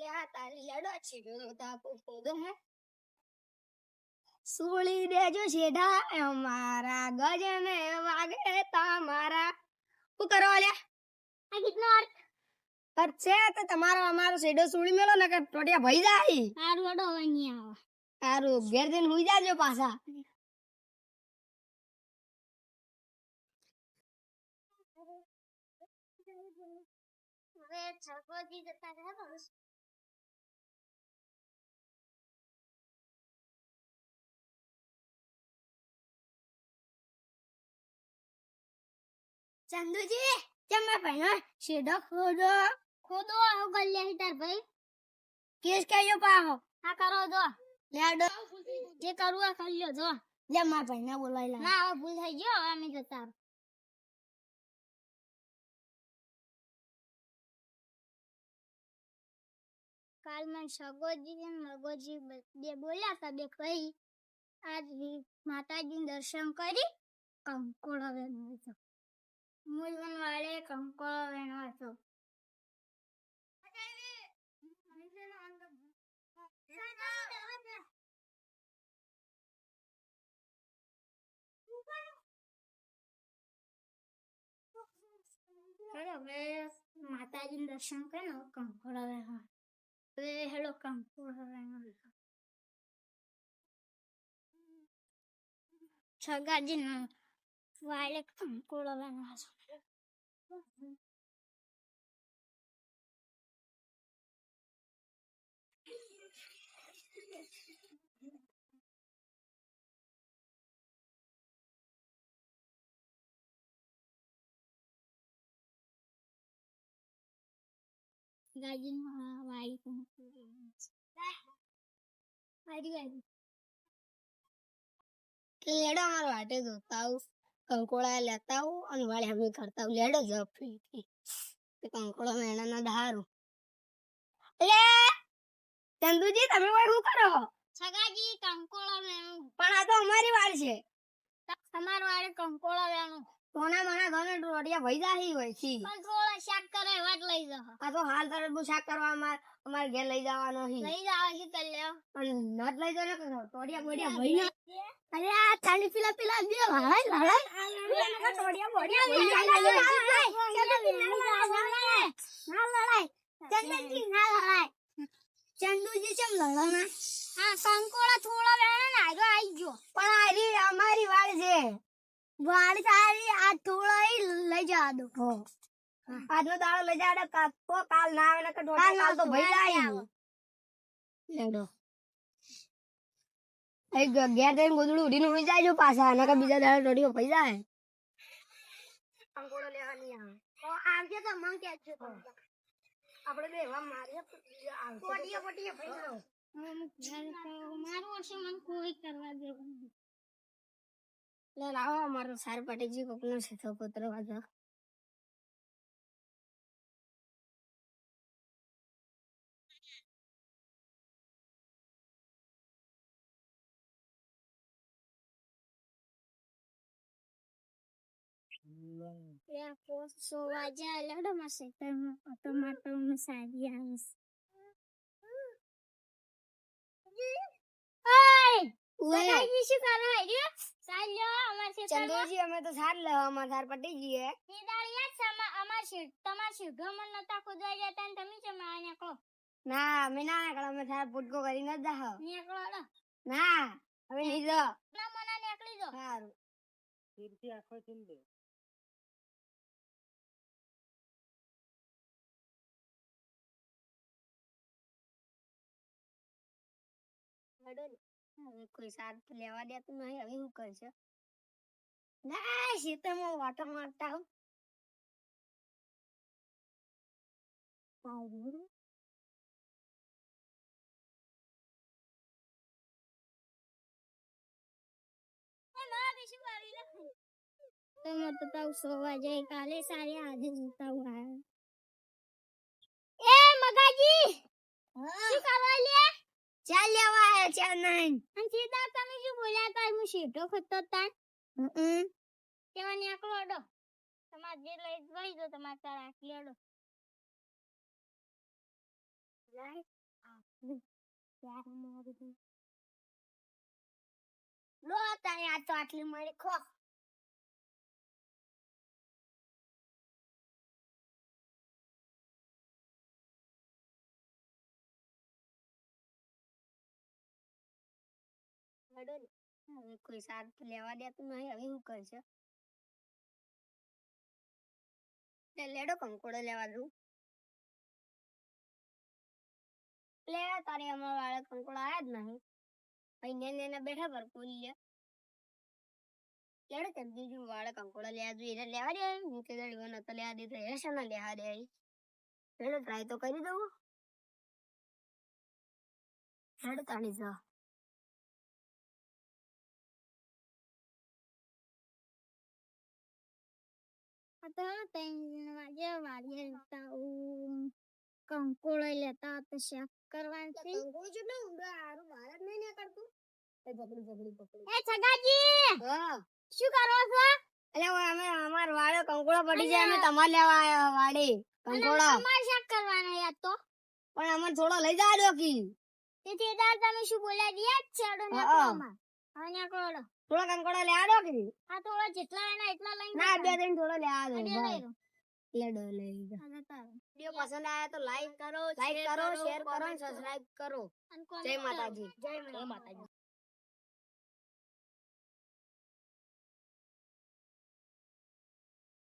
આ તારી લડો છે તાપો ખોદો હે સુળી દેજો શેઢા અમારા ગજને વાગે તમારા શું કરો લ્યા આ કેટલો અર્થ છે તો તમારો અમારો શેડો સુળી મેલો ને કે ટોટિયા ભઈ જાય હારું અડો અહીંયા આવો હારું ઘેર જઈને હુઈ જાજો પાછા હવે છગોજી જતા રહે બસ ચંદુજી જમા ભાઈનો શેડો ખોદો ખોદો આવો ગલ્યા હિતાર ભાઈ કેસ કયો પાહો આ કરો જો લેડો જે કરું આ કરી લ્યો જો જમા ભાઈને બોલાઈ લા ના હવે ભૂલ થઈ ગયો હવે અમે જતા કાલ મને સગોજી ને મગોજી બે બોલ્યા તા બે કઈ આજ માતાજી દર્શન કરી કંકોળો વેણવા તો મૂલવન વાળે કંકોળો વેણવા તો હવે માતાજી દર્શન કરે કંકોળો વેણવા hello કંકોળો વેણવા છગાજી ના વાળે કંકોળો વેણવા ગાજી વાળી કંકોળો લેડો અમારો વાટે જોતા આવું કંકોળા લેતા આવું અને વાળે અમે કરતા આવું લેડો જફી કંકોળો મેણા ધારું એટલે ચંદુજી તમે કોઈ શું કરો છગાજી કંકોળો વેણું પણ આ તો અમારી વાડ છે તમાર વાડે કંકોળો વેણું કોના મના ઘરે રોટિયા ભઈ જાહી હોય છે પણ થોડા શાક કરે વાત લઈ જાવ આ તો હાલ તરત બુ શાક કરવા અમાર ઘરે લઈ જવાનો છે લઈ જાવ છે કર લે પણ નત લઈ જાવ ને ટોડિયા બોડિયા ભઈ ના અરે આ ચાલી પીલા દે લડાઈ ટોડિયા બોડિયા ભઈ ના લડાઈ ચંદુજી ના લડાઈ ચંદુજી ચમ લડવાના આ કંકોળા થોડા વેણા ને આગળ આવી ગયો પણ આરી અમારી વાડ છે વાડ સારી આ થોડા લઈ જા દો આજનો દાડો લઈ જા દે કાલ ના આવે ને કે કાલ તો ભઈ જાય લેડો એ ઘેર જઈને ગોદડું ઉડીને હોઈ જાય પાછા નકર બીજા દાડે ટોડિયો ભઈ જાય કંકોળો લેવાની આવે તો આવજે તો મન કેજો આપણે બે એવા મારીએ ટોડિયો ભઈ મારું હશે મન કોઈ કરવા દેવું લે લાવો અમારો સાર પટેજી કોકનો છે તો પુત્ર વાજો યા પોસો વાજા લડો માસે ટમાટો મસાલી આસ ઓય સગાઈ શું કરો આઈડિયો ચાલ્યો અમાર છે ચંદોજી અમે તો સાર લે અમાર સાર પટેજી હે નીડાળિયા સમા અમાર છે તમાર છે ગમન નતા ખોદાઈ જતા ને તમે છે માને કો ના મે ના કળ અમે સાર ફૂટકો કરી ન જાહ નીકળો ના હવે ની જો ના મના નીકળી જો સારું તીરથી આખો ચીન દે હવે કોઈ સાથ લેવા દેતું નહીં હવે શું કરશે ના શીતમાં વાટો મારતા હું તો તાવ સોવા જાય કાલે સારી આજે જોતા હું એ મગાજી શું કરવા લે ચાલ લેવા આયા ચાલ નહીં અને સીધા તમે શું બોલ્યા તા હું શેઠો ખતો તા કેવા નીકળો અડો તમાર જે લઈ વઈ જો તમાર તાર આખી અડો લાય લો તારે આ તો આટલી મળી ખો હવે કોઈ સાથ લેવા દેતું નહીં હવે શું કરશે લેડો કંકોડો લેવા દઉં લે તારે અમારા વાળા કંકોડો આયા જ નહીં અહીંયા ને બેઠા પર પૂરી લેડો તેમ બીજું વાળા કંકોડો લેવા જોઈએ એટલે લેવા દે હું કે ગળીઓ નતો લેવા દીધો એ છે ને લેવા દે લેડો ટ્રાય તો કરી દઉં લેડો તાણી જા કંકોળો લેતા તો શેક કરવાનું છે કંકોળો જેટલો ઊંડો આરું બહાર જ નહીં નીકળતું એ પકડી એ સગાજી હા શું કરો છો એટલે અમે અમાર વાળો કંકોળો પડી જાય અમે તમાર લેવા આયા વાડી કંકોળો અમાર શેક કરવાનો યાર તો પણ અમને થોડો લઈ જા દો કી તેથી દાર તમે શું બોલ્યા દિયા છેડો ને કોમાં હવે નીકળો થોડો કંકોડો લે આડો કે આ થોડો જેટલા એના એટલા લઈને ના બે ત્રણ થોડો લે આડો લેડો લઈ જા વિડિયો પસંદ આયા તો લાઈક કરો શેર કરો અને સબસ્ક્રાઇબ કરો જય માતાજી જય માતાજી